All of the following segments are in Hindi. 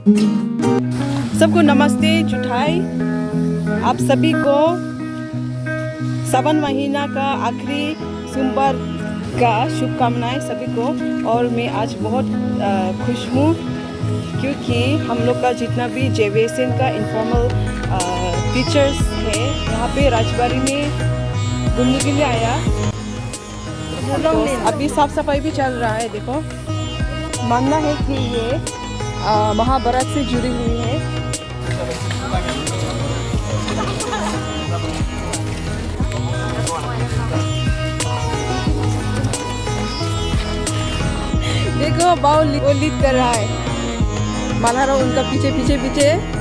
सबको नमस्ते जुठाई। आप सभी को सावन महीना का आखिरी सोमवार का शुभकामनाएं सभी को। और मैं आज बहुत खुश हूँ क्योंकि हम लोग का जितना भी जेवेसन का इनफॉर्मल टीचर्स है यहाँ पे राजबाड़ी में घूमने के लिए आया। तो अभी साफ सफाई भी चल रहा है। देखो, मानना है कि ये महाभारत से जुड़ी हुई है। देखो बाउ वो लीड कर रहा है, माला रहा उनका पीछे पीछे पीछे।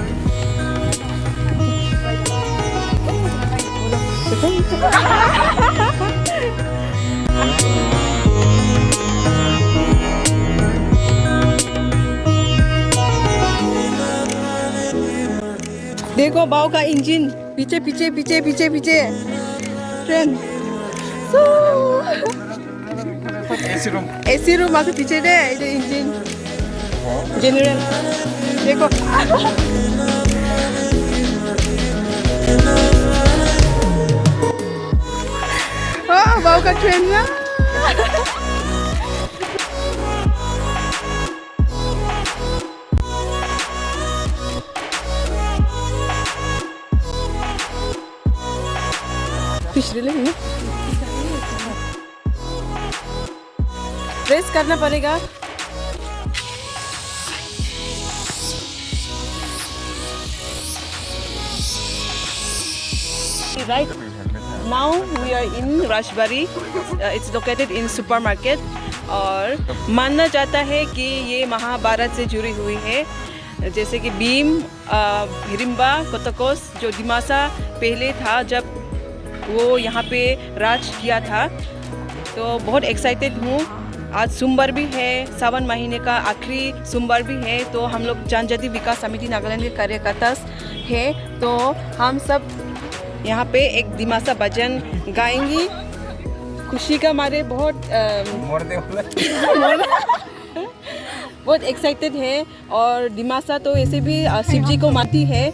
देखो बाउ का इंजन पीछे पीछे पीछे पीछे पीछे ट्रेन। एसी रूम masuk पीछे दे, itu इंजन जनरल। देखो बाउ का ट्रेन ना। फिश रिले रेस करना पड़ेगा। Right now we are in Rajbari. It's located in supermarket और माना जाता है कि ये महाभारत से जुड़ी हुई है। जैसे कि भीम हिडिंबा कोतकोस जो दिमासा पहले था जब वो यहाँ पे राज किया था। तो बहुत एक्साइटेड हूँ। आज सोमवार भी है, सावन महीने का आखिरी सोमवार भी है। तो हम लोग जनजाति विकास समिति नागालैंड के कार्यकर्ता है। तो हम सब यहाँ पे एक दिमासा भजन गाएंगी। खुशी का मारे बहुत बहुत एक्साइटेड है। और दिमासा तो ऐसे भी शिव जी को मानती है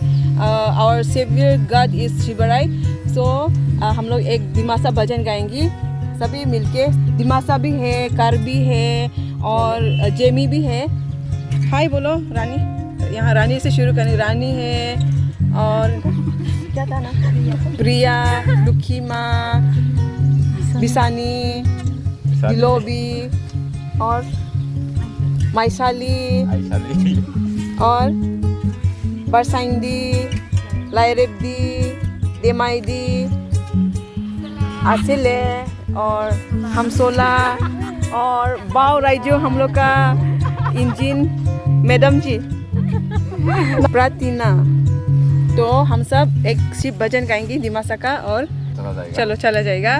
और सेवियर गॉड इज शिवराय। सो हम लोग एक दिमासा भजन गाएंगी सभी मिलके। दिमासा भी है, कार्बी है और जेमी भी है। हाय बोलो रानी। यहाँ रानी से शुरू करें। रानी है और क्या था ना, प्रिया, लुखीमा, बिसानी, दिलोबी और माइसाली और बरसाइंदी, लायरेब्दी, देमाइदी, आसिले और हमसोला और बाव राइजो हम लोग का इंजन मैडम जी प्रार्थना। तो हम सब एक शिव भजन गाएंगे दिमासा का और चलो चला जाएगा।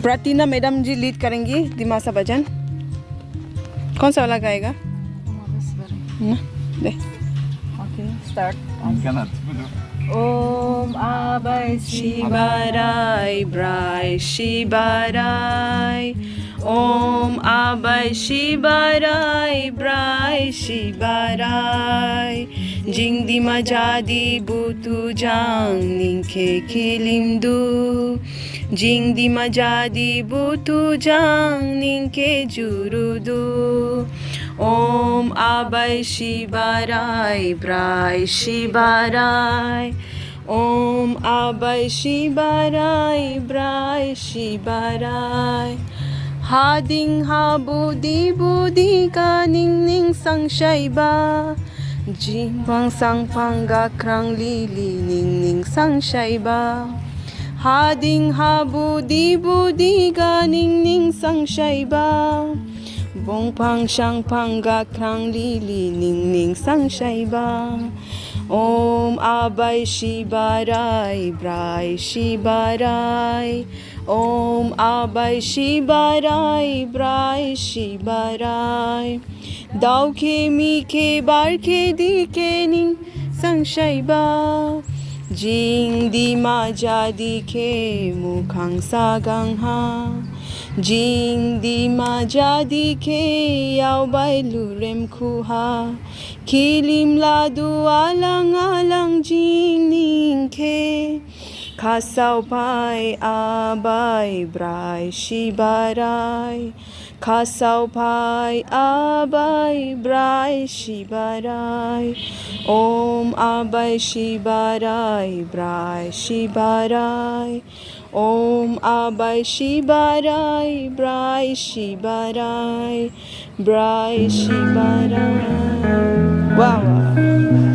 प्रार्थना मैडम जी लीड करेंगी दिमासा भजन। कौन सा वाला गाएगा? दे ओके स्टार्ट। ओम आबाय शिवाराय ब्राय शिवाराय। ओम आबाय शिवाराय ब्राय शिवाराय। जिंगदिमा जादी बुतु जांग निंखे खिलिमदु। जिंगदिमा जादी बुतु जांग निंखे जुरुदु। ओम आबाय शिवाराय ब्राय शिवाराय। ओम आबाय शिवाराय ब्राय शिवाराय। हा दिंग हा बुदी बुदी का निंग निंग संशयबा। जिंग पंग संग पंग गा क्रंग ली ली निंग निंग संशयबा। हा दिंग हा बुदी बुदी का निंग निंग संशयबा। Bong pang shang pang ga krang li li ning ning sang shai ba. Om abai shibarai brai shibarai. Om abai shibarai brai shibarai. Dao ke mi ke bar ke di ke ning sang shai ba. Jing di ma ja di ke mukhang sa gang ha. Jing di ma jadi ke yau bai lurem kuha Kilim ladu alang alang jing ning ke Kasau pai abai brai shibarai Kasau pai abai brai shibarai Om abai shibarai brai shibarai Om abai shibarai brai shibarai brai shibarai Wow.